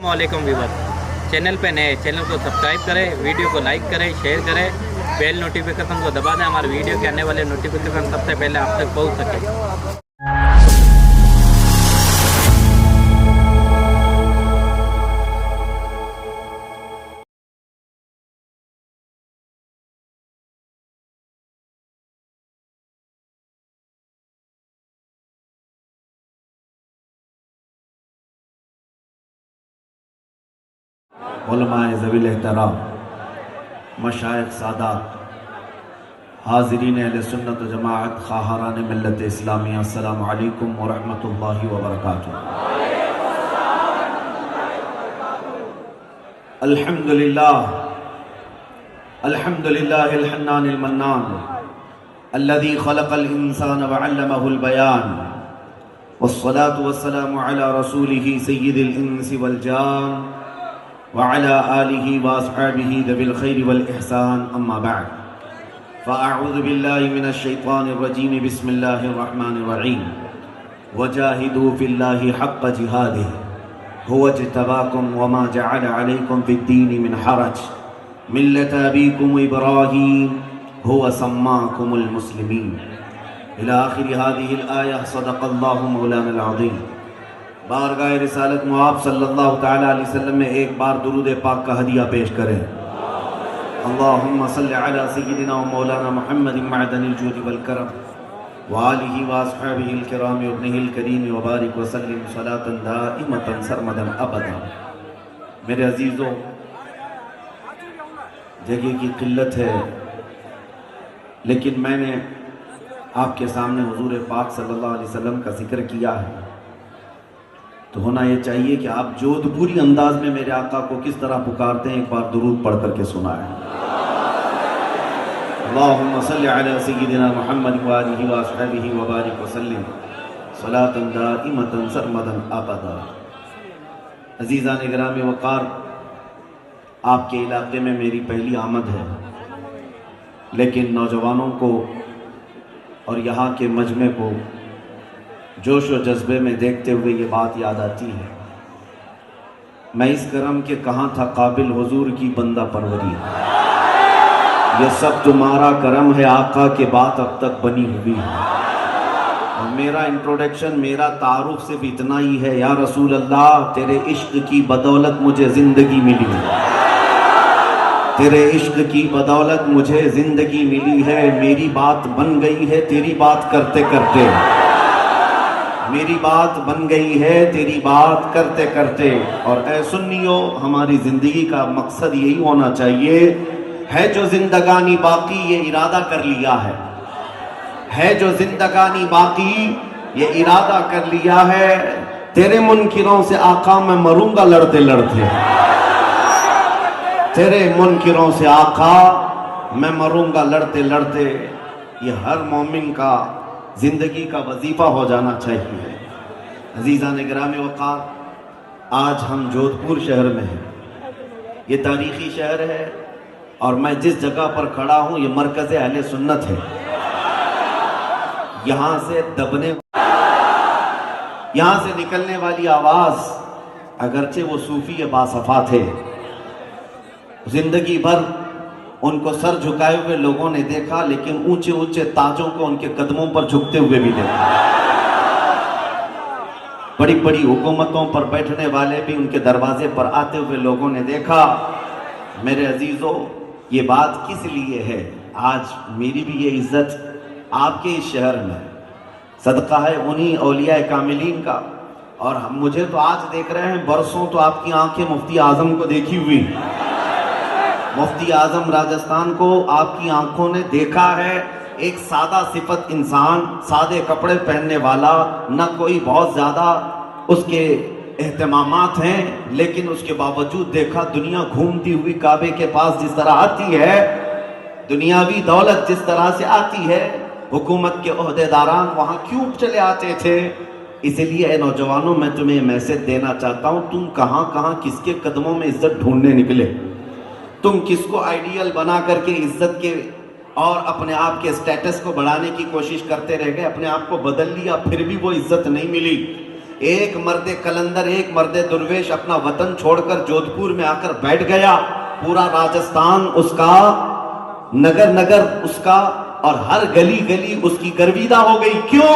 वालेकुम viewers, channel पे नए चैनल को सब्सक्राइब करें, वीडियो को लाइक करें, शेयर करें, बेल नोटिफिकेशन को दबा दें, हमारे वीडियो के आने वाले नोटिफिकेशन सबसे पहले आप तक पहुंच सके। उलमाए ज़वील एहतराम, मशाइख सादात, हाज़रीन अहले सुन्नत व जमाअत, ख़ाहरान मिल्लत इस्लामिया, अस्सलामु अलैकुम व रहमतुल्लाहि व बरकातुहू। अल्हम्दुलिल्लाह अल्हम्दुलिल्लाहिल हन्नानिल मन्नान अल्लज़ी ख़लक़ल इंसान व अल्लमहुल बयान वस्सलातु वस्सलामु अला रसूलिही सय्यिदिल इंसी वल जान वअला आलिही व अस्हाबिही ज़विल खैरि वल इहसान, अम्मा बअद, फ़अऊज़ु बिल्लाहि मिनश शैतानिर रजीम, बिस्मिल्लाहिर रहमानिर रहीम। वजाहिदू फिल्लाहि हक़्क़ जिहादिही हुवा इज्तबाकुम वमा जअल अलैकुम फिद्दीनि मिन हरज मिल्लत अबीकुम इब्राहीम हुवा सम्माकुमुल मुस्लिमीन इला आखिरि हाज़िहिल आया। सदक़ल्लाहु मौलानाल अज़ीम। बारगाह रिसालत मुआब सल्लल्लाहु तआला अलैहि वसल्लम में एक बार दुरूद पाक का हदिया पेश करें। अल्लाहुम्मा सल्लि अला सय्यिदिना व मौलाना मुहम्मदिन मअदनिल जूदि वल करम व आलिहि व अस्हाबिहिल किराम व इब्निहिल करीम व बारिक व सल्लिम सलातन दाइमतन सरमदन अबदा। मेरे अजीज़ों, जगह की किल्लत है, लेकिन मैंने आपके सामने हुजूर पाक सल्लल्लाहु अलैहि वसल्लम का जिक्र किया है, तो होना ये चाहिए कि आप जोधपुरी अंदाज में मेरे आका को किस तरह पुकारते हैं, एक बार दुरूद पढ़ करके सुनाएं। अल्लाहुम्मा सल्लि अला सय्यिदिना मुहम्मद व आलिहि व अस्हाबिहि व बारिक व सल्लिम सलातन दाइमतन सरमदन अबदा। अज़ीज़ान इकराम वक़ार, आपके इलाके में मेरी पहली आमद है, लेकिन नौजवानों को और यहाँ के मजमे को जोश व जज्बे में देखते हुए ये बात याद आती है, मैं इस करम के कहाँ था काबिल हुजूर की बंदा परवरी, ये सब तुम्हारा करम है आका के बात अब तक बनी हुई है। और मेरा इंट्रोडक्शन, मेरा तारुफ सिर्फ इतना ही है, या रसूल अल्लाह, तेरे इश्क की बदौलत मुझे जिंदगी मिली है, तेरे इश्क की बदौलत मुझे जिंदगी मिली है, मेरी बात बन गई है तेरी बात करते करते, मेरी बात बन गई है तेरी बात करते करते। और ऐ सुन्नियों, हमारी जिंदगी का मकसद यही होना चाहिए, है जो जिंदगानी बाकी ये इरादा कर लिया है जो जिंदगानी बाकी ये इरादा कर लिया है, तेरे मुनकिरों से आका मैं मरूंगा लड़ते लड़ते, तेरे मुनकिरों से आका मैं मरूंगा लड़ते लड़ते। ये हर मोमिन का जिंदगी का वजीफा हो जाना चाहिए। अजीज़ान गिराम वक़ार, आज हम जोधपुर शहर में हैं। ये तारीख़ी शहर है और मैं जिस जगह पर खड़ा हूँ ये मरकज़ अहले सुन्नत है। यहाँ से निकलने वाली आवाज़, अगरचे वो सूफ़ी बासफ़ा थे, जिंदगी भर उनको सर झुकाए हुए लोगों ने देखा, लेकिन ऊंचे ऊंचे ताजों को उनके कदमों पर झुकते हुए भी देखा। बड़ी बड़ी हुकूमतों पर बैठने वाले भी उनके दरवाजे पर आते हुए लोगों ने देखा। मेरे अजीजों, ये बात किस लिए है? आज मेरी भी ये इज्जत आपके इस शहर में सदका है उन्हीं औलिया कामिलीन का। और हम मुझे तो आज देख रहे हैं, बरसों तो आपकी आंखें मुफ्ती आजम को देखी हुई, मुफ्ती आजम राजस्थान को आपकी आंखों ने देखा है। एक सादा सिफत इंसान, सादे कपड़े पहनने वाला, न कोई बहुत ज़्यादा उसके एहतमामात हैं, लेकिन उसके बावजूद देखा दुनिया घूमती हुई काबे के पास जिस तरह आती है, दुनियावी दौलत जिस तरह से आती है, हुकूमत के ओहदेदारान वहाँ क्यों चले आते थे। इसलिए नौजवानों, मैं तुम्हें मैसेज देना चाहता हूँ, तुम कहाँ कहाँ किसके कदमों में इज्जत ढूंढने निकले, तुम किसको आइडियल बना करके इज्जत के और अपने आप के स्टेटस को बढ़ाने की कोशिश करते रह गए, अपने आप को बदल लिया, फिर भी वो इज्जत नहीं मिली। एक मर्द कलंदर, एक मर्द दुर्वेश अपना वतन छोड़कर जोधपुर में आकर बैठ गया। पूरा राजस्थान उसका, नगर नगर उसका, और हर गली गली उसकी गर्विदा हो गई। क्यों?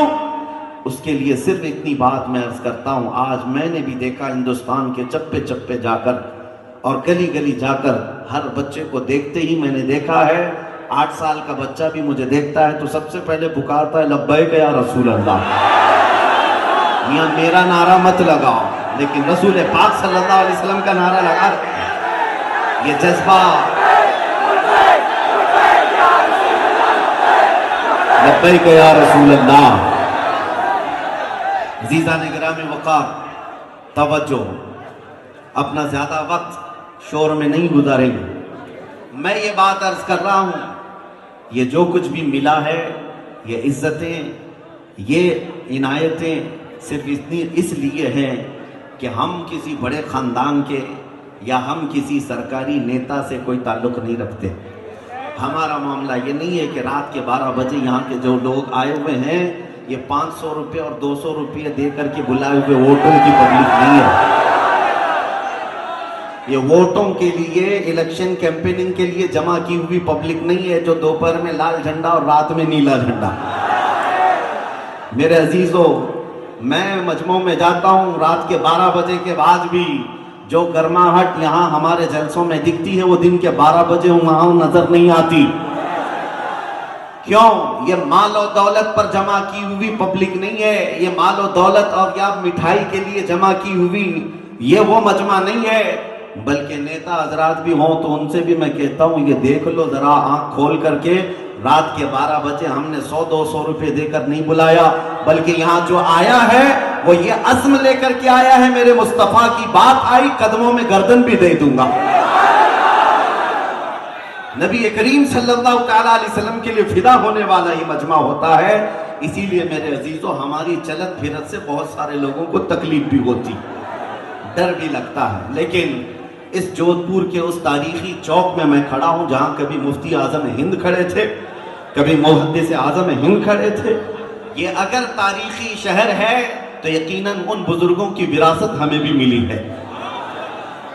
उसके लिए सिर्फ इतनी बात मैं अर्ज करता हूं, आज मैंने भी देखा हिंदुस्तान के चप्पे चप्पे जाकर और गली गली जाकर, हर बच्चे को देखते ही मैंने देखा है, 8 साल का बच्चा भी मुझे देखता है तो सबसे पहले पुकारता है लब्बैक या रसूल अल्लाह। यहाँ मेरा नारा मत लगाओ, लेकिन रसूल पाक सल्लल्लाहु अलैहि वसल्लम का नारा लगा। ये जज्बा लब्बैक या रसूल अल्लाह। अज़ीज़ान गिरामी वक़ार, तवज्जो, अपना ज्यादा वक्त शोर में नहीं गुजारेंगे। मैं ये बात अर्ज कर रहा हूं, ये जो कुछ भी मिला है, ये इज्जतें, ये इनायतें सिर्फ इतनी इसलिए हैं कि हम किसी बड़े खानदान के या हम किसी सरकारी नेता से कोई ताल्लुक नहीं रखते। हमारा मामला ये नहीं है कि रात के 12 बजे यहाँ के जो लोग आए हुए हैं, ये 500 रुपये और 200 रुपये दे करके बुलाए हुए वोटों की पब्लिक नहीं है। ये वोटों के लिए, इलेक्शन कैंपेनिंग के लिए जमा की हुई पब्लिक नहीं है, जो दोपहर में लाल झंडा और रात में नीला झंडा। मेरे अजीजों, मैं मजमू में जाता हूं, रात के 12 बजे के बाद भी जो गर्माहट यहाँ हमारे जलसों में दिखती है, वो दिन के 12 बजे वहां नजर नहीं आती। क्यों? ये माल और दौलत पर जमा की हुई पब्लिक नहीं है, ये माल और दौलत और या मिठाई के लिए जमा की हुई ये वो मजमा नहीं है, बल्कि नेता हजरात भी हों तो उनसे भी मैं कहता हूं, ये देख लो जरा आंख खोल करके, रात के 12 बजे हमने 100-200 रुपए देकर नहीं बुलाया, बल्कि यहाँ जो आया है वो ये अज़्म लेकर के आया है, मेरे मुस्तफा की बात आई, कदमों में गर्दन भी दे दूंगा। नबी करीम सल्लल्लाहु तआला अलैहि वसल्लम के लिए फिदा होने वाला ये मजमा होता है। इसीलिए मेरे अजीजों, हमारी चलत फिरत से बहुत सारे लोगों को तकलीफ भी होती, डर भी लगता है, लेकिन इस जोधपुर के उस तारीखी चौक में मैं खड़ा हूं जहां कभी मुफ्ती आजम हिंद खड़े थे, कभी मुहद्दिस आजम हिंद खड़े थे। ये अगर तारीखी शहर है तो यकीनन उन बुजुर्गों की विरासत हमें भी मिली है,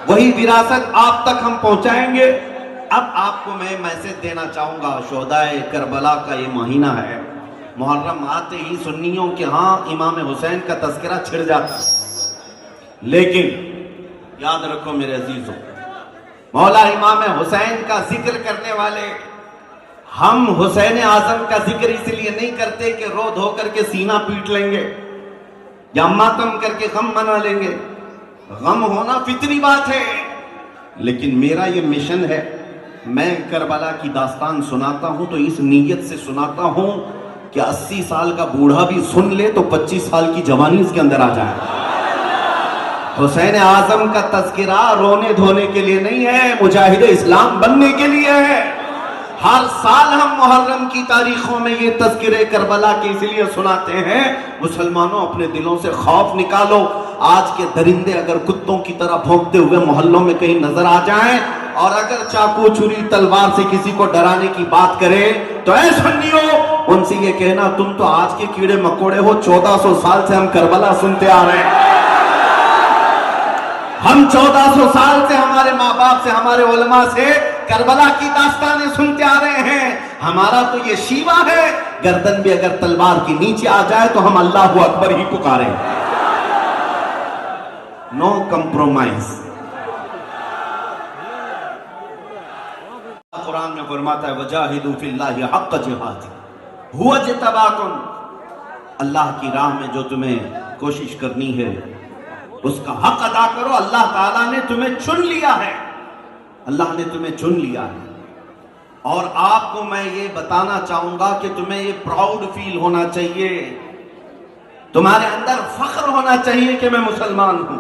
वही विरासत आप तक हम पहुंचाएंगे। अब आपको मैं मैसेज देना चाहूंगा, शोहदाए करबला का ये महीना है, मुहर्रम आते ही सुन्नियों के यहाँ इमाम हुसैन का तस्करा छिड़ जाता है, लेकिन याद रखो मेरे अजीजों, मौला इमाम हुसैन का जिक्र करने वाले हम हुसैन आजम का जिक्र इसलिए नहीं करते कि रो धो करके सीना पीट लेंगे या मातम करके गम मना लेंगे। गम होना फितरी बात है, लेकिन मेरा ये मिशन है, मैं करबला की दास्तान सुनाता हूं तो इस नीयत से सुनाता हूं कि 80 साल का बूढ़ा भी सुन ले तो 25 साल की जवानी इसके अंदर आ जाए। हुसैन आजम का तज़किरा रोने धोने के लिए नहीं है, मुजाहिद इस्लाम बनने के लिए है। हर साल हम मुहर्रम की तारीखों में ये तज़किरे करबला के इसलिए सुनाते हैं, मुसलमानों अपने दिलों से खौफ निकालो। आज के दरिंदे अगर कुत्तों की तरह भौंकते हुए मोहल्लों में कहीं नजर आ जाएं, और अगर चाकू छुरी तलवार से किसी को डराने की बात करे तो ऐ सुन्नियों, उनसे ये कहना तुम तो आज के कीड़े मकोड़े हो, 1400 साल से हम करबला सुनते आ रहे हैं। हम 1400 साल से हमारे माँ बाप से, हमारे उलमा से करबला की दास्तानें सुनते आ रहे हैं। हमारा तो ये शीवा है, गर्दन भी अगर तलवार की नीचे आ जाए तो हम अल्लाहु अकबर ही पुकारें। No compromise. कुरान में फरमाता है वजाहिदू फिल्लाहि हक़्क़ जिहादी हुवा जितबाकुम। अल्लाह की राह में जो तुम्हें कोशिश करनी है उसका हक अदा करो। अल्लाह ताला ने तुम्हें चुन लिया है, अल्लाह ने तुम्हें चुन लिया है। और आपको मैं ये बताना चाहूंगा कि तुम्हें ये प्राउड फील होना चाहिए, तुम्हारे अंदर फख्र होना चाहिए कि मैं मुसलमान हूं।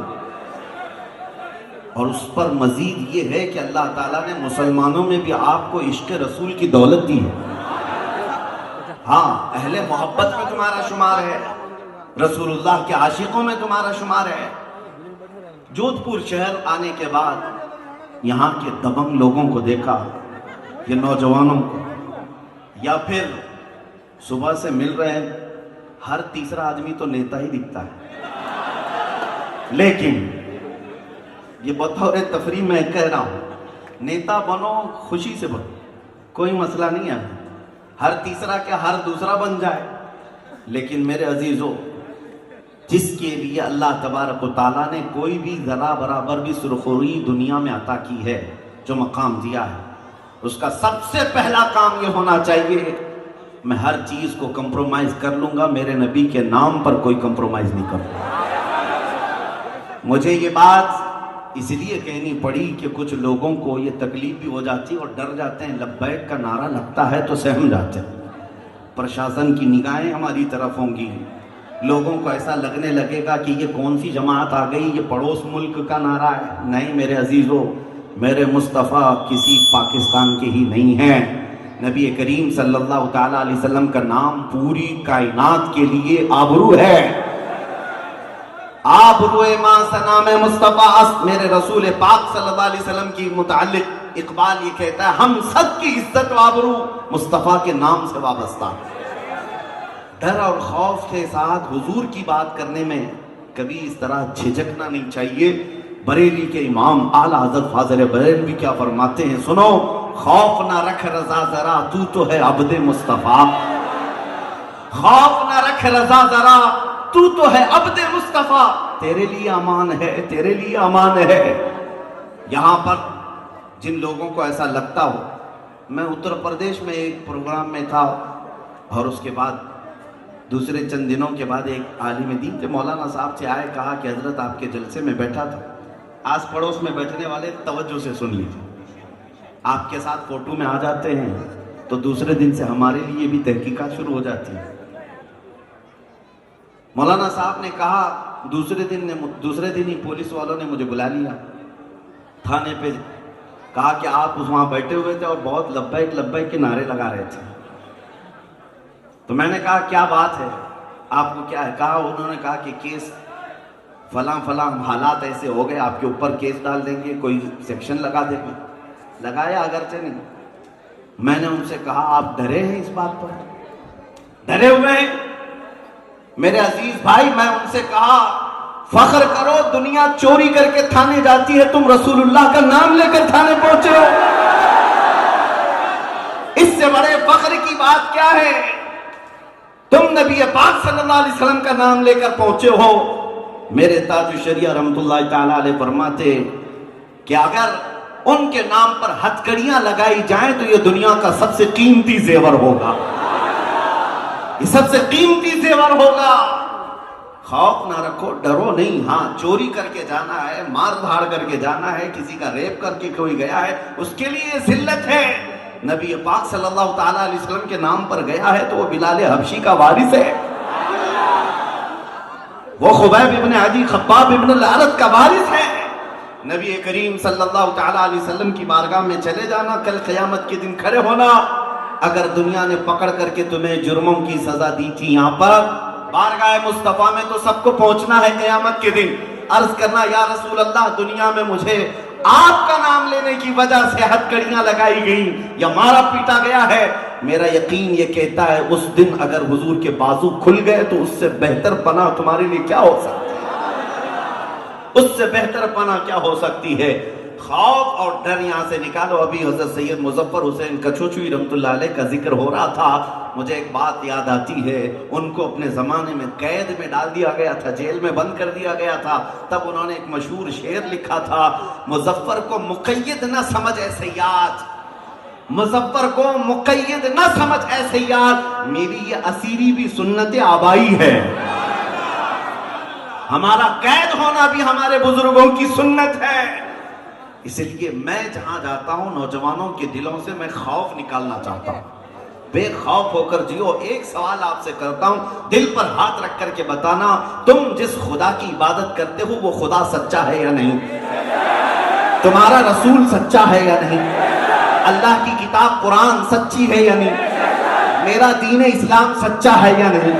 और उस पर मजीद ये है कि अल्लाह ताला ने मुसलमानों में भी आपको इश्क रसूल की दौलत दी है। हाँ, अहले मोहब्बत में तुम्हारा शुमार है, रसूलुल्लाह के आशिकों में तुम्हारा शुमार है। जोधपुर शहर आने के बाद यहाँ के दबंग लोगों को देखा, ये नौजवानों को, या फिर सुबह से मिल रहे हैं, हर तीसरा आदमी तो नेता ही दिखता है। लेकिन ये बतौर तफरी मैं कह रहा हूं, नेता बनो, खुशी से बनो, कोई मसला नहीं है। हर तीसरा क्या हर दूसरा बन जाए, लेकिन मेरे अजीजों, जिसके लिए अल्लाह तबारक व तआला ने कोई भी जरा बराबर भी सुरखोरी दुनिया में अता की है, जो मकाम दिया है, उसका सबसे पहला काम ये होना चाहिए, मैं हर चीज को कंप्रोमाइज कर लूंगा, मेरे नबी के नाम पर कोई कंप्रोमाइज नहीं करूंगा। मुझे ये बात इसलिए कहनी पड़ी कि कुछ लोगों को ये तकलीफ भी हो जाती है और डर जाते हैं, लब्बैक का नारा लगता है तो सहम जाते हैं, प्रशासन की निगाहें हमारी तरफ होंगी, लोगों को ऐसा लगने लगेगा कि ये कौन सी जमात आ गई, ये पड़ोस मुल्क का नारा है। नहीं मेरे अजीजों, मेरे मुस्तफ़ा किसी पाकिस्तान के ही नहीं हैं। नबी करीम सल्लल्लाहु ताला अलैहि वसल्लम का नाम पूरी कायनात के लिए आबरू है। आबरूए मां सनाम मुस्तफ़ा, मेरे रसूल पाक सल्लल्लाहु अलैहि वसल्लम की मुताल्लिक इकबाल ये कहता है, हम सब की इज्जत आबरू मुस्तफ़ा के नाम से वाबस्ता। डर और खौफ के साथ हुजूर की बात करने में कभी इस तरह झिझकना नहीं चाहिए। बरेली के इमाम आला हज़रत फाज़िल बरेलवी क्या फरमाते हैं, सुनो, खौफ ना रख रजा जरा, तू तो है अब्दे मुस्तफ़ा। खौफ ना रख रजा जरा, तू तो है अब्दे मुस्तफ़ा, तेरे लिए अमान है, तेरे लिए अमान है। यहां पर जिन लोगों को ऐसा लगता हो, मैं उत्तर प्रदेश में एक प्रोग्राम में था और उसके बाद दूसरे चंद दिनों के बाद एक आलिम दीन थे, मौलाना साहब से आए, कहा कि हजरत आपके जलसे में बैठा था, आस पड़ोस में बैठने वाले तवज्जो से सुन लीजिए, आपके साथ फोटो में आ जाते हैं तो दूसरे दिन से हमारे लिए भी तहकीकात शुरू हो जाती है। मौलाना साहब ने कहा, दूसरे दिन ही पुलिस वालों ने मुझे बुला लिया थाने पे, कहा कि आप वहां बैठे हुए थे और बहुत लब्बैक लब्बैक के नारे लगा रहे थे। तो मैंने कहा क्या बात है, आपको क्या है? कहा, उन्होंने कहा कि केस फलां फलां हालात ऐसे हो गए, आपके ऊपर केस डाल देंगे, कोई सेक्शन लगा देंगे। लगाया अगरचे नहीं। मैंने उनसे कहा, आप डरे हैं इस बात पर? डरे हुए हैं? मेरे अजीज भाई, मैं उनसे कहा, फख्र करो, दुनिया चोरी करके थाने जाती है, तुम रसूलुल्लाह का नाम लेकर थाने पहुंचे हो, इससे बड़े फख्र की बात क्या है? तुम नबी पाक सल्लल्लाहु अलैहि वसल्लम का नाम लेकर पहुंचे हो। मेरे ताज शरिया रहमतुल्लाह ताला अलैह फरमाते कि अगर उनके नाम पर हथकड़ियां लगाई जाएं तो ये दुनिया का सबसे कीमती जेवर होगा, ये सबसे कीमती जेवर होगा। खौफ ना रखो, डरो नहीं। हाँ, चोरी करके जाना है, मार धाड़ करके जाना है, किसी का रेप करके कोई गया है, उसके लिए जिल्लत है। नबी पाक सल्लल्लाहु ताला अलैहि वसल्लम के नाम पर गया है तो वो बिलाल हबशी का वारिस है, वो खुबैब इब्न अदी खब्बाब इब्न अल-अरत का वारिस है। नबी करीम सल्लल्लाहु ताला अलैहि वसल्लम की बारगाह में चले जाना, कल क़यामत के दिन खड़े होना। अगर दुनिया ने पकड़ करके तुम्हें जुर्मों की सजा दी थी, यहाँ पर बारगाह मुस्तफा में तो सबको पहुंचना है क़यामत के दिन। अर्ज करना, या रसूल अल्लाह, दुनिया में मुझे आपका नाम लेने की वजह से हथकड़ियां लगाई गई या मारा पीटा गया है। मेरा यकीन ये कहता है उस दिन अगर हुजूर के बाजू खुल गए तो उससे बेहतर पनाह तुम्हारे लिए क्या हो सकती है? उससे बेहतर पनाह क्या हो सकती है? खौफ और डर यहां से निकालो। अभी हजरत सैयद मुजफ्फर हुसैन कछोचुई रहमतुल्लाह अलैह का जिक्र हो रहा था, मुझे एक बात याद आती है। उनको अपने जमाने में कैद में डाल दिया गया था, जेल में बंद कर दिया गया था। तब उन्होंने एक मशहूर शेर लिखा था, मुजफ्फर को मुक़य्यद न समझ ऐसे याद, मुजफ्फर को मुक़य्यद न समझ ऐसे याद, मेरी ये असीरी भी सुन्नत आबाई है। हमारा कैद होना भी हमारे बुजुर्गों की सुन्नत है। इसलिए मैं जहां जाता हूं, नौजवानों के दिलों से मैं खौफ निकालना चाहता हूं, बेखौफ होकर जियो। एक सवाल आपसे करता हूं, दिल पर हाथ रख करके बताना, तुम जिस खुदा की इबादत करते हो वो खुदा सच्चा है या नहीं? तुम्हारा रसूल सच्चा है या नहीं? अल्लाह की किताब कुरान सच्ची है या नहीं? मेरा दीन इस्लाम सच्चा है या नहीं?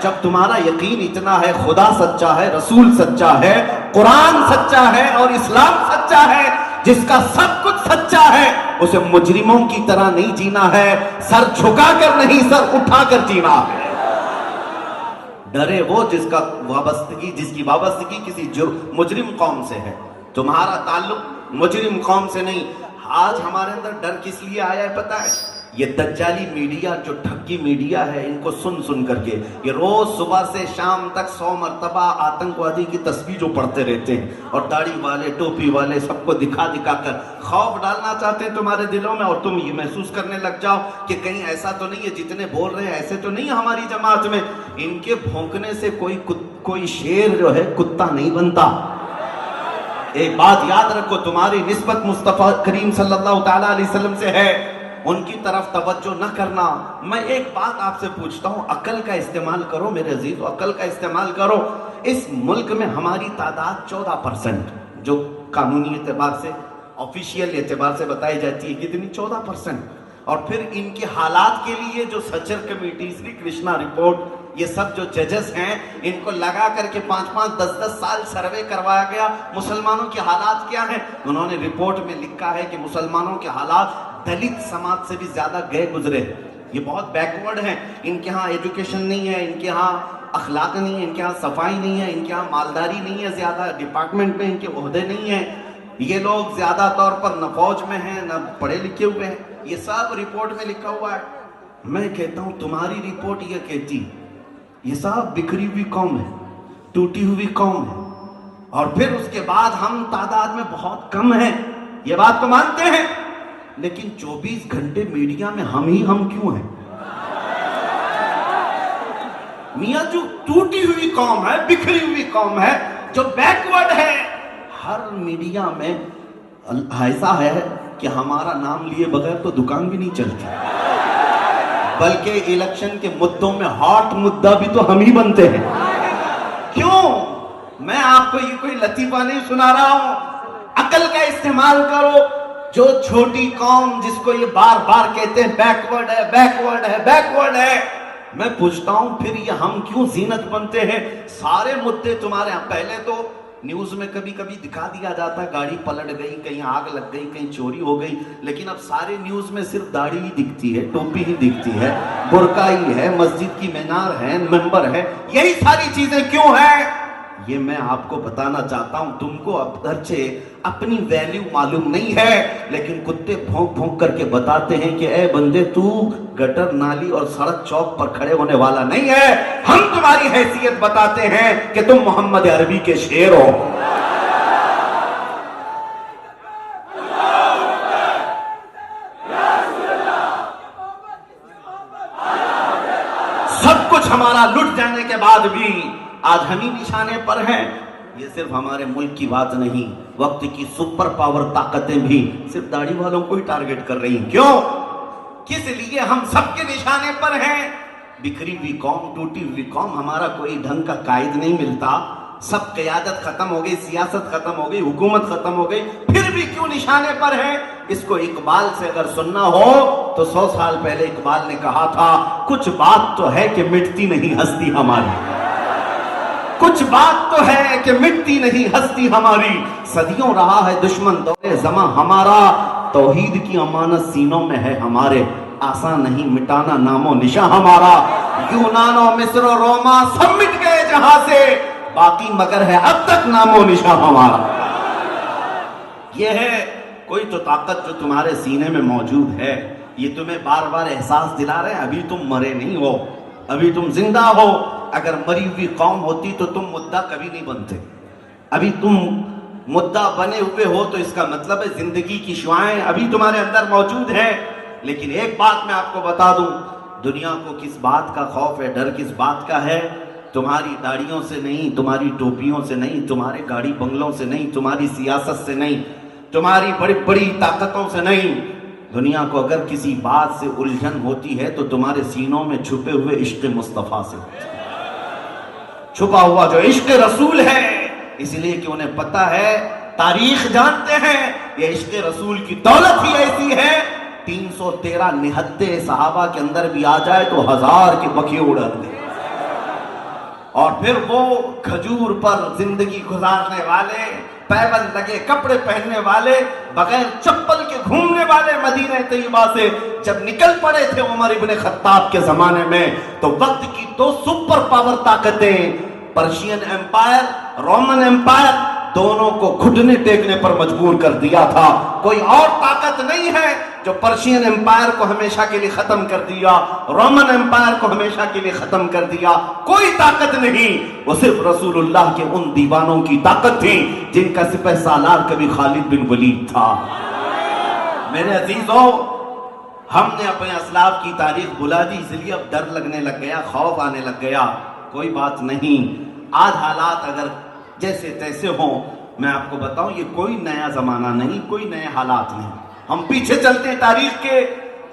जब तुम्हारा यकीन इतना है, खुदा सच्चा है, रसूल सच्चा है, कुरान सच्चा है और इस्लाम सच्चा है, जिसका सब कुछ सच्चा है, उसे मुजरिमों की तरह नहीं जीना है, सर झुकाकर नहीं, सर उठाकर जीना है। डरे वो जिसकी वाबस्तगी किसी मुजरिम कौम से है। तुम्हारा ताल्लुक मुजरिम कौम से नहीं। आज हमारे अंदर डर किस लिए आया है पता है? ये दज्जाली मीडिया, जो ठगी मीडिया है, इनको सुन सुन करके ये रोज सुबह से शाम तक 100 मरतबा आतंकवादी की तस्वीर जो पढ़ते रहते हैं, और दाढ़ी वाले टोपी वाले सबको दिखा दिखा कर खौफ डालना चाहते हैं तुम्हारे दिलों में, और तुम ये महसूस करने लग जाओ कि कहीं ऐसा तो नहीं है, जितने बोल रहे हैं ऐसे तो नहीं है हमारी जमात में। इनके भौंकने से कोई शेर जो है कुत्ता नहीं बनता। एक बात याद रखो, तुम्हारी निस्बत मुस्तफा करीम सल्लल्लाहु ताला अलैहि वसल्लम से है, उनकी तरफ तवज्जो न करना। मैं एक बात आपसे पूछता हूं, अकल का इस्तेमाल करो मेरे अजीज, अकल का इस्तेमाल करो। इस मुल्क में हमारी तादाद 14%, जो कानूनी एतबार से, ऑफिशियल एतबार से बताई जाती है, कितनी? 14%। और फिर इनके हालात के लिए जो सचर कमेटी, श्री कृष्णा रिपोर्ट, ये सब जो जजेस हैं, इनको लगा करके 5-5, 10-10 साल सर्वे करवाया गया, मुसलमानों के हालात क्या हैं। उन्होंने रिपोर्ट में लिखा है कि मुसलमानों के हालात दलित समाज से भी ज्यादा गए गुजरे। ये बहुत बैकवर्ड है। इनके यहाँ एजुकेशन नहीं है, इनके यहाँ अखलाक नहीं है, इनके यहाँ सफाई नहीं है, इनके यहाँ मालदारी नहीं है, ज्यादा डिपार्टमेंट में इनके ओहदे नहीं है। ये लोग ज्यादा तौर पर न फौज में हैं, न पढ़े लिखे हुए हैं। ये सब रिपोर्ट में लिखा हुआ है। मैं कहता हूं तुम्हारी रिपोर्ट ये कहती ये सब बिखरी हुई कौम है, टूटी हुई कौम है, और फिर उसके बाद हम तादाद में बहुत कम हैं, ये बात तो मानते हैं, लेकिन 24 घंटे मीडिया में हम क्यों हैं? मियां, जो टूटी हुई कौम है, बिखरी हुई कौम है, जो बैकवर्ड है, हर मीडिया में ऐसा है कि हमारा नाम लिए बगैर तो दुकान भी नहीं चलती, बल्कि इलेक्शन के मुद्दों में हॉट मुद्दा भी तो हम ही बनते हैं। क्यों? मैं आपको ये कोई लतीफा नहीं सुना रहा हूं। अकल का इस्तेमाल करो। जो छोटी कौम जिसको ये बार बार कहते हैं बैकवर्ड है, बैकवर्ड है, बैकवर्ड है, मैं पूछता हूं फिर ये हम क्यों जीनत बनते हैं? सारे मुद्दे तुम्हारे यहाँ, पहले तो न्यूज में कभी कभी दिखा दिया जाता है गाड़ी पलट गई, कहीं आग लग गई, कहीं चोरी हो गई, लेकिन अब सारे न्यूज में सिर्फ दाढ़ी ही दिखती है, टोपी ही दिखती है, बुर्का ही है, मस्जिद की मीनार है, मेंबर है, यही सारी चीजें क्यों है? ये मैं आपको बताना चाहता हूं। तुमको अगरचे अपनी वैल्यू मालूम नहीं है, लेकिन कुत्ते भौंक भौंक करके बताते हैं कि ए बंदे, तू गटर नाली और सड़क चौक पर खड़े होने वाला नहीं है। हम तुम्हारी हैसियत बताते हैं कि तुम मोहम्मद अरबी के शेर हो। सब कुछ हमारा लुट जाने के बाद भी आज हम ही निशाने पर हैं। ये सिर्फ हमारे मुल्क की बात नहीं, वक्त की सुपर पावर ताकतें भी सिर्फ दाढ़ी वालों को ही टारगेट कर रही हैं। क्यों? किस लिए? हम सबके निशाने पर हैं। बिखरी हुई कौम, टूटी हुई कौम, हमारा कोई ढंग का कायद नहीं मिलता, सब क़यादत खत्म हो गई, सियासत खत्म हो गई, हुकूमत खत्म हो गई, फिर भी क्यों निशाने पर है? इसको इकबाल से अगर सुनना हो तो 100 साल पहले इकबाल ने कहा था, कुछ बात तो है कि मिटती नहीं हस्ती हमारी, कुछ बात तो है कि मिटती नहीं हस्ती हमारी, सदियों रहा है दुश्मन दौरे ज़मा हमारा, तौहीद की अमानत सीनों में है हमारे, आसान नहीं मिटाना नामो निशा हमारा, यूनान और मिस्र और रोमा सब मिट गए जहां से, बाकी मगर है अब तक नामो निशा हमारा। यह है कोई तो ताकत जो तुम्हारे सीने में मौजूद है, ये तुम्हें बार बार एहसास दिला रहे हैं अभी तुम मरे नहीं हो, अभी तुम जिंदा हो। अगर मरी हुई कौम होती तो तुम मुद्दा कभी नहीं बनते। अभी तुम मुद्दा बने हुए हो तो इसका मतलब है जिंदगी की शुआएं अभी तुम्हारे अंदर मौजूद है। लेकिन एक बात मैं आपको बता दूं, दुनिया को किस बात का खौफ है, डर किस बात का है? तुम्हारी दाढ़ियों से नहीं, तुम्हारी टोपियों से नहीं, तुम्हारे गाड़ी बंगलों से नहीं, तुम्हारी सियासत से नहीं, तुम्हारी बड़ी बड़ी ताकतों से नहीं। दुनिया को अगर किसी बात से उलझन होती है तो तुम्हारे सीनों में छुपे हुए इश्क मुस्तफा से होती है, छुपा हुआ जो इश्क रसूल है। इसलिए कि उन्हें पता है, तारीख जानते हैं, ये इश्क रसूल की दौलत ही ऐसी है, 313 निहत्ते सहाबा के अंदर भी आ जाए तो 1000 के बखिए उड़ा दे। और फिर वो खजूर पर जिंदगी गुजारने वाले, पैबंद लगे कपड़े पहनने वाले, बगैर चप्पल के घूमने वाले मदीना तैयबा से जब निकल पड़े थे उमर इब्ने खत्ताब के जमाने में, तो वक्त की दो सुपर पावर ताकतें, पर्शियन एम्पायर, रोमन एम्पायर, दोनों को घुटने टेकने पर मजबूर कर दिया था। कोई और ताकत नहीं है जो पर्शियन एम्पायर को हमेशा के लिए खत्म कर दिया, रोमन एम्पायर को हमेशा के लिए खत्म कर दिया। कोई ताकत नहीं, वो सिर्फ रसूलुल्लाह के उन दीवानों की ताकत थी जिनका सिपह सालार कभी खालिद बिन वलीद था। मेरे अजीजों, हमने अपने असलाफ की तारीख बुला दी, इसलिए अब डर लगने लग गया, खौफ आने लग गया। कोई बात नहीं, आज हालात अगर जैसे तैसे हो, मैं आपको बताऊं ये कोई नया जमाना नहीं, कोई नए हालात नहीं। हम पीछे चलते हैं तारीख के,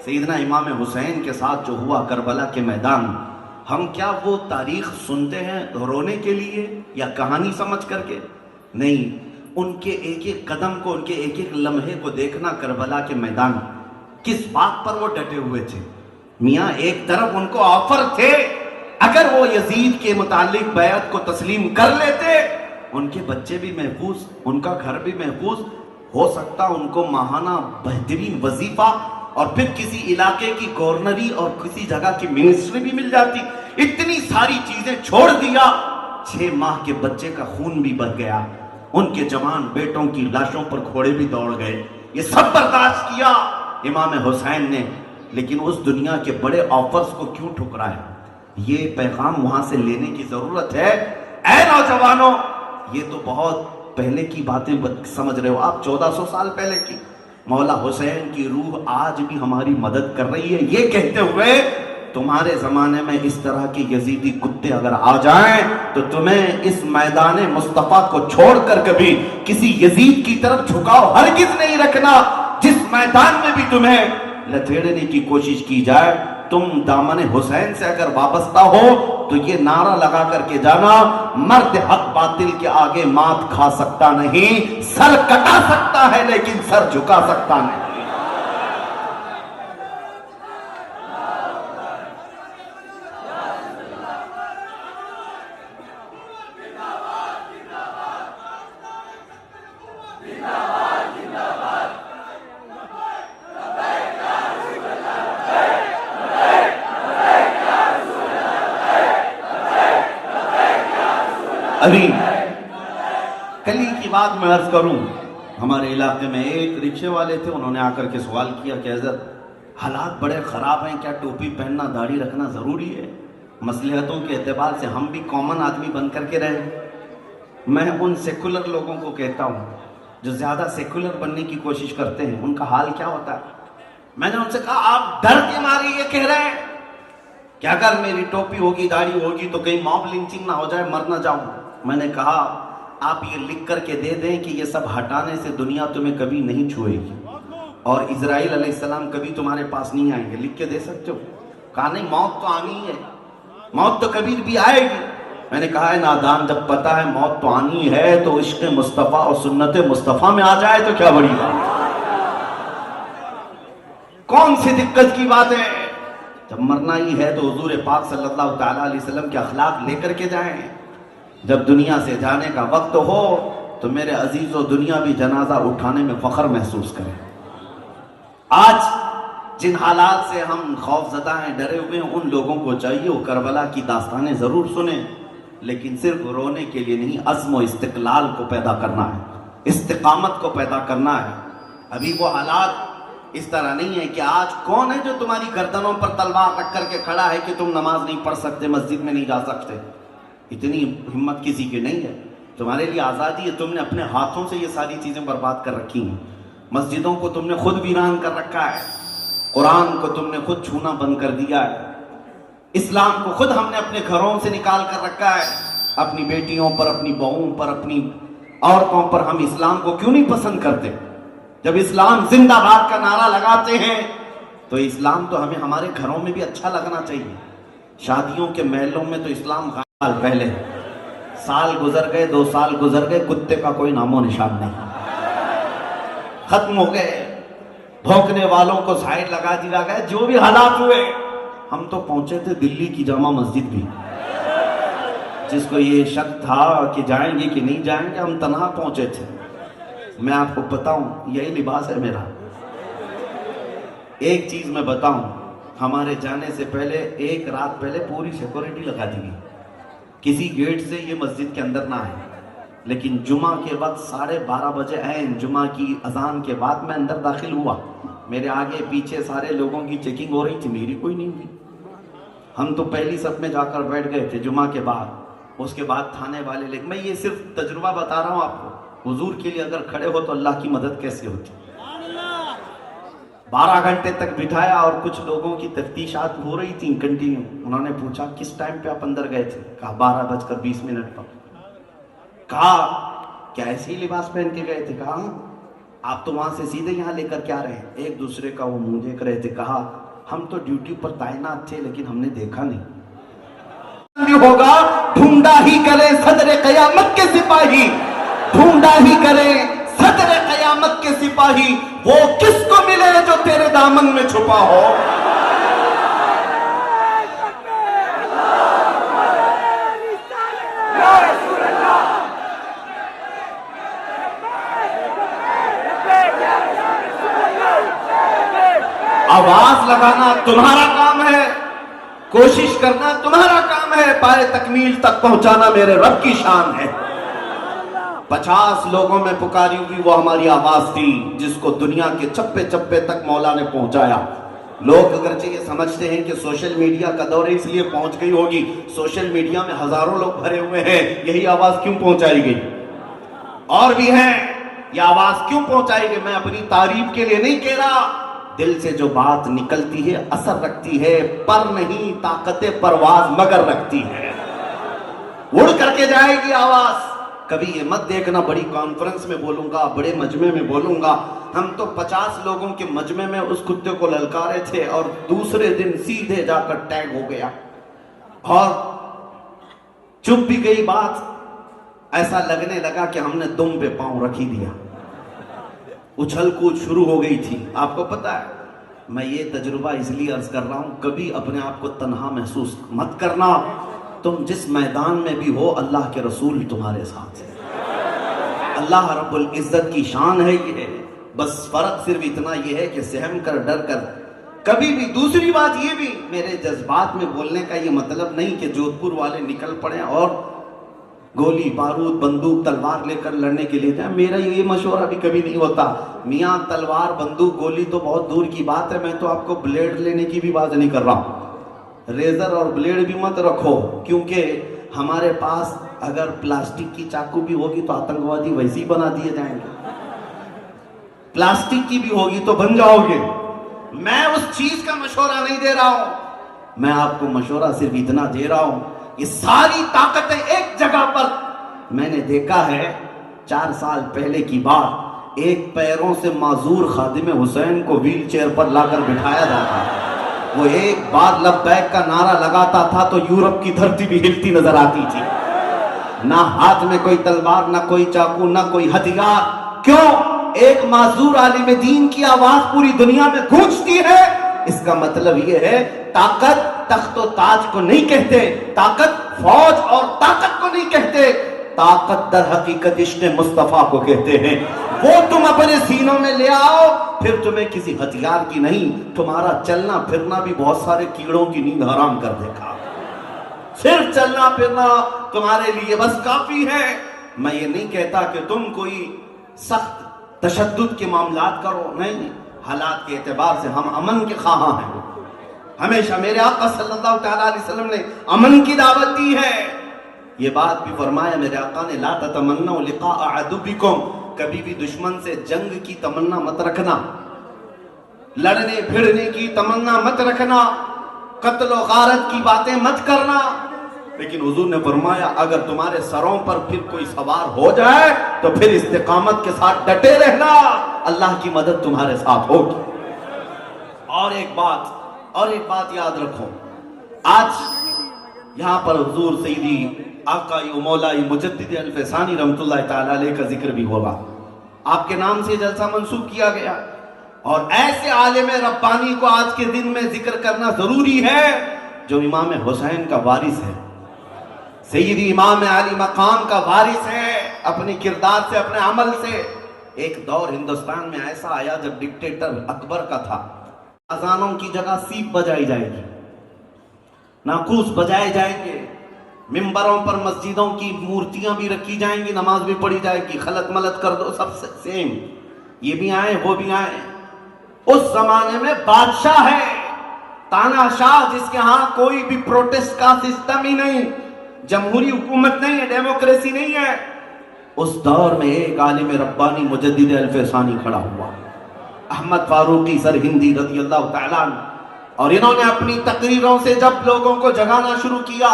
सैयदना इमाम हुसैन के साथ जो हुआ करबला के मैदान, हम क्या वो तारीख सुनते हैं रोने के लिए या कहानी समझ करके? नहीं, उनके एक एक कदम को, उनके एक एक लम्हे को देखना करबला के मैदान, किस बात पर वो डटे हुए थे। मियाँ एक तरफ उनको ऑफर थे, अगर वो यजीद के मुतालिक बैत को तस्लीम कर लेते, उनके बच्चे भी महफूज, उनका घर भी महफूज, हो सकता उनको माहाना बेहतरीन वजीफा और फिर किसी इलाके की गवर्नरी और किसी जगह की मिनिस्ट्री भी मिल जाती। इतनी सारी चीजें छोड़ दिया, 6 माह के बच्चे का खून भी बह गया, उनके जवान बेटों की लाशों पर घोड़े भी दौड़ गए, ये सब बर्दाश्त किया इमाम हुसैन ने। लेकिन उस दुनिया के बड़े ऑफर्स को क्यों ठुकराया? ये पैगाम वहां से लेने की जरूरत है। ऐ नौजवानों, ये तो बहुत पहले की बातें समझ रहे हो आप, 1400 साल पहले की। मौला हुसैन की रूह आज भी हमारी मदद कर रही है। ये कहते हुए तुम्हारे जमाने में इस तरह के यजीदी कुत्ते अगर आ जाएं तो तुम्हें इस मैदान मुस्तफा को छोड़कर कभी किसी यजीद की तरफ झुकाव हरगिज नहीं रखना। जिस मैदान में भी तुम्हें लथेड़ने की कोशिश की जाए, तुम दामन हुसैन से अगर वाबस्ता हो तो ये नारा लगा करके जाना, मर्द हक बातिल के आगे मात खा सकता नहीं, सर कटा सकता है लेकिन सर झुका सकता नहीं। अभी कली की बात मैं अर्ज करूं, हमारे इलाके में एक रिक्शे वाले थे, उन्होंने आकर के सवाल किया कि हज़रत हालात बड़े ख़राब हैं, क्या टोपी पहनना दाढ़ी रखना ज़रूरी है? मसलहतों के एतबार से हम भी कॉमन आदमी बन करके रहे। मैं उन सेकुलर लोगों को कहता हूँ जो ज़्यादा सेकुलर बनने की कोशिश करते हैं, उनका हाल क्या होता है? मैंने उनसे कहा आप डर के मारे ये कह रहे हैं कि अगर मेरी टोपी होगी दाढ़ी होगी तो कहीं मॉब लिंचिंग ना हो जाए, मर ना जाऊं। मैंने कहा आप ये लिख करके दे दें कि ये सब हटाने से दुनिया तुम्हें कभी नहीं छुएगी और इजराइल अलैहिस्सलाम कभी तुम्हारे पास नहीं आएंगे, लिख के दे सकते हो? कहा नहीं, मौत तो आनी है, मौत तो कभी भी आएगी। मैंने कहा है नादान, जब पता है मौत तो आनी है तो इश्क मुस्तफ़ा और सुन्नत मुस्तफ़ा में आ जाए तो क्या बड़ी बात, कौन सी दिक्कत की बात है? जब मरना ही है तो हुजूर पाक सल्लल्लाहु तआला अलैहि वसल्लम के अखलाक लेकर के जाएं। जब दुनिया से जाने का वक्त हो तो मेरे अजीजों दुनिया भी जनाजा उठाने में फख्र महसूस करें। आज जिन हालात से हम खौफजदा हैं, डरे हुए हैं, उन लोगों को चाहिए वो करबला की दास्तानें जरूर सुने, लेकिन सिर्फ रोने के लिए नहीं, अज़्म व इस्तिक़लाल को पैदा करना है, इस्तिकामत को पैदा करना है। अभी वो हालात इस तरह नहीं है कि आज कौन है जो तुम्हारी गर्दनों पर तलवार रख करके खड़ा है कि तुम नमाज नहीं पढ़ सकते, मस्जिद में नहीं जा सकते। इतनी हिम्मत किसी की नहीं है। तुम्हारे लिए आज़ादी है, तुमने अपने हाथों से ये सारी चीज़ें बर्बाद कर रखी हैं। मस्जिदों को तुमने खुद वीरान कर रखा है, कुरान को तुमने खुद छूना बंद कर दिया है, इस्लाम को खुद हमने अपने घरों से निकाल कर रखा है। अपनी बेटियों पर, अपनी बहुओं पर, अपनी औरतों पर हम इस्लाम को क्यों नहीं पसंद करते? जब इस्लाम जिंदाबाद का नारा लगाते हैं तो इस्लाम तो हमें हमारे घरों में भी अच्छा लगना चाहिए। शादियों के महलों में तो इस्लाम साल पहले, साल गुजर गए, 2 साल गुजर गए, कुत्ते का कोई नामो निशान नहीं, खत्म हो गए। भौंकने वालों को साइड लगा दिया गया। जो भी हालात हुए, हम तो पहुंचे थे दिल्ली की जामा मस्जिद भी, जिसको ये शक था कि जाएंगे कि नहीं जाएंगे, हम तन्हा पहुंचे थे। मैं आपको बताऊं, यही लिबास है मेरा। एक चीज मैं बताऊं, हमारे जाने से पहले एक रात पहले पूरी सिक्योरिटी लगा दी गई, किसी गेट से ये मस्जिद के अंदर ना आए। लेकिन जुमा के वक्त 12:30 बजे आए, जुमा की अजान के बाद मैं अंदर दाखिल हुआ। मेरे आगे पीछे सारे लोगों की चेकिंग हो रही थी, मेरी कोई नहीं हुई। हम तो पहली सब में जाकर बैठ गए थे जुमा के बाद। उसके बाद थाने वाले, लेकिन मैं ये सिर्फ तजुर्बा बता रहा हूँ आपको, हुजूर के लिए अगर खड़े हो तो अल्लाह की मदद कैसे होती। 12 घंटे तक बिठाया और कुछ लोगों की तफ्तीशात हो रही थी कंटिन्यू। उन्होंने पूछा किस टाइम पे आप अंदर गए थे, कहा 12:20 पर। कहा क्या ऐसे ही लिबास पहन के गए थे, कहा आप तो वहां से सीधे यहाँ लेकर क्या रहे। एक दूसरे का वो मुंह देख रहे थे। कहा हम तो ड्यूटी पर तैनात थे लेकिन हमने देखा नहीं। होगा ढूंढा ही करे सदर कयामत के सिपाही, ढूंढा ही करे सदर कयामत के सिपाही, वो किसको मिले जो तेरे दामन में छुपा हो। आवाज लगाना तुम्हारा काम है, कोशिश करना तुम्हारा काम है, पाए तकमील तक पहुंचाना मेरे रब की शान है। 50 लोगों में पुकारी हुई वो हमारी आवाज थी, जिसको दुनिया के चप्पे चप्पे तक मौला ने पहुंचाया। लोग अगरचे ये समझते हैं कि सोशल मीडिया का दौर है इसलिए पहुंच गई होगी। सोशल मीडिया में हजारों लोग भरे हुए हैं, यही आवाज क्यों पहुंचाई गई? और भी है, ये आवाज क्यों पहुंचाई गई? मैं अपनी तारीफ के लिए नहीं कह रहा, दिल से जो बात निकलती है असर रखती है, पर नहीं ताकते परवाज मगर रखती है, उड़ करके जाएगी आवाज। कभी ये मत देखना बड़ी कॉन्फ्रेंस में बोलूंगा, बड़े मजमे में बोलूंगा। हम तो 50 लोगों के मजमे में उस कुत्ते को ललकारे थे और दूसरे दिन सीधे जाकर टैग हो गया और चुप भी गई बात। ऐसा लगने लगा कि हमने दुम पे पांव रखी दिया, उछल कूद शुरू हो गई थी। आपको पता है, मैं ये तजुर्बा इसलिए अर्ज कर रहा हूं, कभी अपने आप को तन्हा महसूस मत करना। तुम जिस मैदान में भी हो, अल्लाह के रसूल तुम्हारे साथ है। अल्लाह रब्बुल इज्जत की शान है ये। बस फर्क सिर्फ इतना ये है कि सहम कर, डर कर कभी भी। दूसरी बात ये भी, मेरे जज्बात में बोलने का ये मतलब नहीं कि जोधपुर वाले निकल पड़े और गोली बारूद बंदूक तलवार लेकर लड़ने के लिए जाए। मेरा ये मशवरा भी कभी नहीं होता। मियाँ तलवार बंदूक गोली तो बहुत दूर की बात है, मैं तो आपको ब्लेड लेने की भी बात नहीं कर रहा हूँ। रेजर और ब्लेड भी मत रखो, क्योंकि हमारे पास अगर प्लास्टिक की चाकू भी होगी तो आतंकवादी वैसे ही बना दिए जाएंगे। प्लास्टिक की भी होगी तो बन जाओगे। मैं उस चीज का मशवरा नहीं दे रहा हूं, मैं आपको मशवरा सिर्फ इतना दे रहा हूं, ये सारी ताकतें एक जगह पर। मैंने देखा है 4 साल पहले की बात, एक पैरों से माजूर खादिम हुसैन को व्हील चेयर पर लाकर बिठाया जाता, वो एक बार लब्बैक का नारा लगाता था तो यूरोप की धरती भी हिलती नजर आती थी। ना हाथ में कोई तलवार, ना कोई चाकू, ना कोई हथियार। क्यों? एक माजूर आलिम दीन की आवाज पूरी दुनिया में गूंजती है। इसका मतलब यह है, ताकत तख्त और ताज को नहीं कहते, ताकत फौज और ताकत को नहीं कहते, ताकत दर हकीकत इश्क़ मुस्तफा को कहते हैं। वो तुम अपने सीनों में ले आओ, फिर तुम्हें किसी हथियार की नहीं, तुम्हारा चलना फिरना भी बहुत सारे कीड़ों की नींद हराम कर देगा। सिर्फ चलना फिरना तुम्हारे लिए बस काफी है। मैं ये नहीं कहता कि तुम कोई सख्त तशद्दुद के मामलात करो, नहीं। हालात के एतबार से हम अमन के ख्वाहा हैं। हमेशा मेरे आका सल्लल्लाहु अलैहि वसल्लम ने अमन की दावत दी है। ये बात भी फरमाया मेरे आका ने, ला ततमन्नौ लिक़ा अदुबिकुम, कभी भी दुश्मन से जंग की तमन्ना मत रखना, लड़ने भिड़ने की तमन्ना मत रखना, कत्ल और गारत की बातें मत करना। लेकिन हुजूर ने फरमाया, अगर तुम्हारे सरों पर फिर कोई सवार हो जाए तो फिर इस्तिकामत के साथ डटे रहना, अल्लाह की मदद तुम्हारे साथ होगी। और एक बात याद रखो, आज यहाँ पर हुजूर सईदी आकाई मौलाई मुजद्दिद अल-फैसानी रहमतुल्लाह तआला अलैह का जिक्र भी होगा। आपके नाम से जलसा मंसूब किया गया और ऐसे आलिम रब्बानी को आज के दिन में जिक्र करना जरूरी है जो इमाम हुसैन का वारिस है। सैयदी इमाम अली मकाम का वारिस है, अपने किरदार से, अपने अमल से। एक दौर हिंदुस्तान में ऐसा आया जब डिक्टेटर अकबर का था, अजानों की जगह सीप बजाई जाएगी, नाकूस बजाए जाएंगे, मिंबरों पर मस्जिदों की मूर्तियां भी रखी जाएंगी, नमाज भी पढ़ी जाएगी, खलत मलत कर दो, सब सेम। ये भी आए वो भी आए। उस जमाने में बादशाह है, तानाशाह, जिसके यहां कोई भी प्रोटेस्ट का सिस्टम ही नहीं, जमहूरी हुकूमत नहीं है, डेमोक्रेसी नहीं है। उस दौर में एक आलिम रब्बानी मुजद्दिद अल-फैसानी खड़ा हुआ, अहमद फारूकी सरहिंदी रज़ी अल्लाह तआला अन्हु। और इन्होंने अपनी तकरीरों से जब लोगों को जगाना शुरू किया,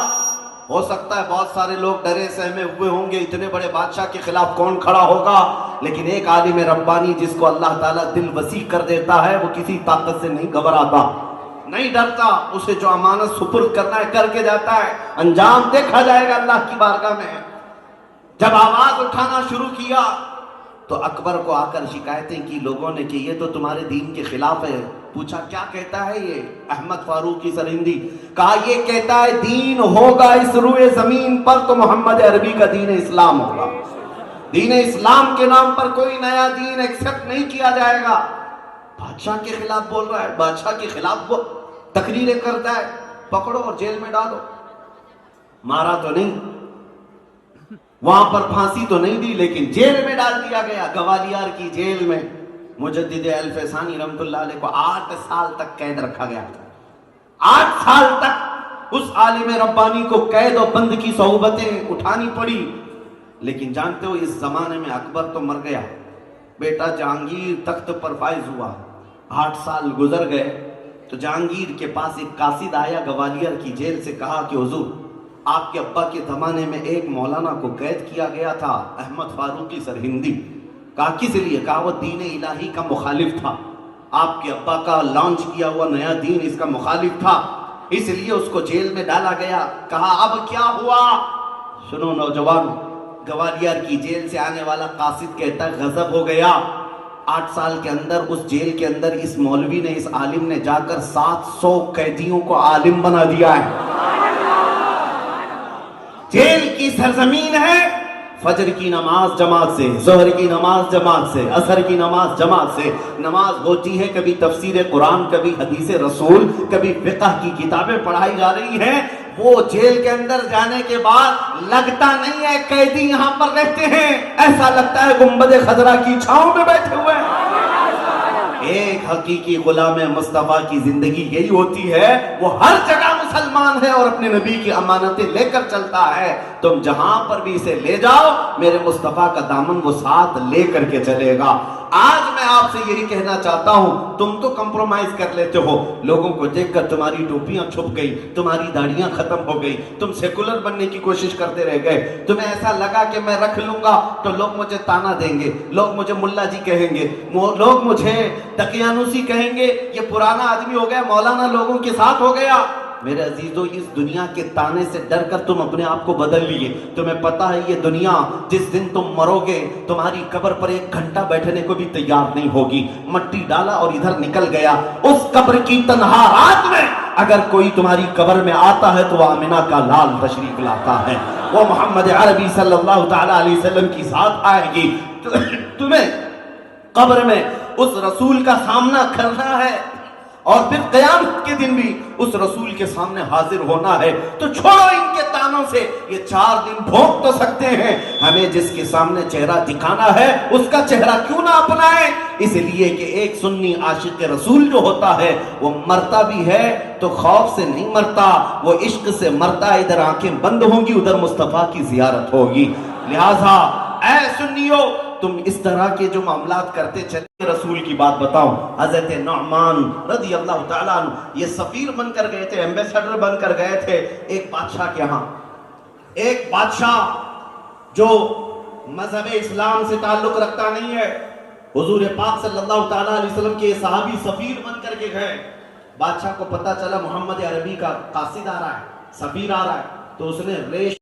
हो सकता है बहुत सारे लोग डरे सहमे हुए होंगे, इतने बड़े बादशाह के खिलाफ कौन खड़ा होगा, लेकिन एक आलिम रब्बानी जिसको अल्लाह ताला दिल वसी कर देता है, वो किसी ताकत से नहीं घबराता, नहीं डरता। उसे जो अमानत सुपुर्द करना है करके जाता है, अंजाम देखा जाएगा अल्लाह की बारगाह में। जब आवाज उठाना शुरू किया तो अकबर को आकर शिकायतें की लोगों ने कि ये तो तुम्हारे दीन के खिलाफ है। पूछा क्या कहता है ये? अहमद फारूकी सरहिंदी कहा ये कहता है दीन होगा इस रुए जमीन पर तो मोहम्मद अरबी का दीन इस्लाम होगा। दीन इस्लाम के नाम पर कोई नया दीन एक्सेप्ट नहीं किया जाएगा। बादशाह के खिलाफ बोल रहा है, बादशाह के खिलाफ वो तकरीरें करता है, पकड़ो और जेल में डालो। मारा तो नहीं, वहां पर फांसी तो नहीं दी, लेकिन जेल में डाल दिया गया, ग्वालियर की जेल में। मुजद्दिद अल-फैसानी रहमतुल्लाह अलैह को 8 साल तक कैद रखा गया था। 8 साल तक उस आलिम रब्बानी को कैद और बंद की सोहबतें उठानी पड़ी। लेकिन जानते हो इस जमाने में अकबर तो मर गया, बेटा जहांगीर तख्त पर फाइज हुआ। 8 साल गुजर गए तो जहांगीर के पास एक कासिद आया ग्वालियर की जेल से, कहा कि हुजूर आपके अब्बा के जमाने में एक मौलाना को कैद किया गया था, अहमद फारूकी सरहिंदी। कहा किस लिए? कहा वो दीन इलाही का मुखालिफ था, आपके अब्बा का लॉन्च किया हुआ नया दीन इसका मुखालिफ था, इसलिए उसको जेल में डाला गया। कहा अब क्या हुआ? सुनो नौजवान, ग्वालियर की जेल से आने वाला कासिद कहता है गजब हो गया, 8 साल के अंदर उस जेल के अंदर इस मौलवी ने, इस आलिम ने जाकर 700 कैदियों को आलिम बना दिया है। जेल की सरजमीन है, फजर की नमाज जमात से, जोहर की नमाज जमात से, असर की नमाज जमात से नमाज होती है, कभी तफसीर कुरान, कभी हदीस रसूल, कभी फिक़ह की किताबें पढ़ाई जा रही हैं। वो जेल के अंदर जाने के बाद लगता नहीं है कैदी यहां पर रहते हैं, ऐसा लगता है गुंबद खजरा की छांव में बैठे हुए हैं। एक हकीकी गुलाम मुस्तफा की जिंदगी यही होती है, वो हर जगह मुसलमान है और अपने नबी की अमानतें लेकर चलता है। तुम जहां पर भी इसे ले जाओ, मेरे मुस्तफा का दामन वो साथ लेकर के चलेगा। आज मैं आपसे यही कहना चाहता हूं, तुम तो कंप्रोमाइज कर लेते हो, लोगों को देखकर तुम्हारी टोपियां छुप गई, तुम्हारी दाढ़ियां खत्म हो गई, तुम सेकुलर बनने की कोशिश करते रह गए। तुम्हें ऐसा लगा कि मैं रख लूंगा तो लोग मुझे ताना देंगे, लोग मुझे मुल्ला जी कहेंगे, लोग मुझे तकियानुसी कहेंगे, ये पुराना आदमी हो गया, मौलाना लोगों के साथ हो गया। मेरे अजीजों, इस दुनिया के ताने से डर कर तुम अपने आप को बदल लिए। तुम्हें पता है ये दुनिया जिस दिन तुम मरोगे, तुम्हारी कब्र पर 1 घंटा बैठने को भी तैयार नहीं होगी। मट्टी डाला और इधर निकल गया। उस कब्र की तन्हा रात में अगर कोई तुम्हारी कब्र में आता है तो वह आमिना का लाल तशरीफ लाता है, वो मोहम्मद अरबी सल्लल्लाहु तआला अलैहि वसल्लम की साथ आएगी। तुम्हें कब्र में उस रसूल का सामना करना है और फिर क़यामत के दिन भी उस रसूल के सामने हाजिर होना है। तो छोड़ो इनके तानों से, ये 4 दिन भोंक तो सकते हैं, हमें जिसके सामने चेहरा दिखाना है उसका चेहरा क्यों ना अपनाए। इसलिए कि एक सुन्नी आशिक रसूल जो होता है वो मरता भी है तो खौफ से नहीं मरता, वो इश्क से मरता। इधर आंखें बंद होंगी, उधर मुस्तफा की जियारत होगी। लिहाजा ऐ सुन्नियों, तुम इस तरह के जो मामलात करते चले। रसूल की बात बताओ, हजरत नुअमान रज़ी अल्लाह ताला अन्हु ये सफीर बनकर गए थे, एम्बेसडर बनकर गए थे एक बादशाह के यहाँ। एक बादशाह जो मजहब इस्लाम से ताल्लुक रखता नहीं है, हुजूर पाक सल्लल्लाहु ताला अलैहि वसल्लम के सहाबी सफीर बनकर के गए। बादशाह को पता चला मोहम्मद अरबी का कासिद आ रहा है, सफीर आ रहा है, तो उसने रेश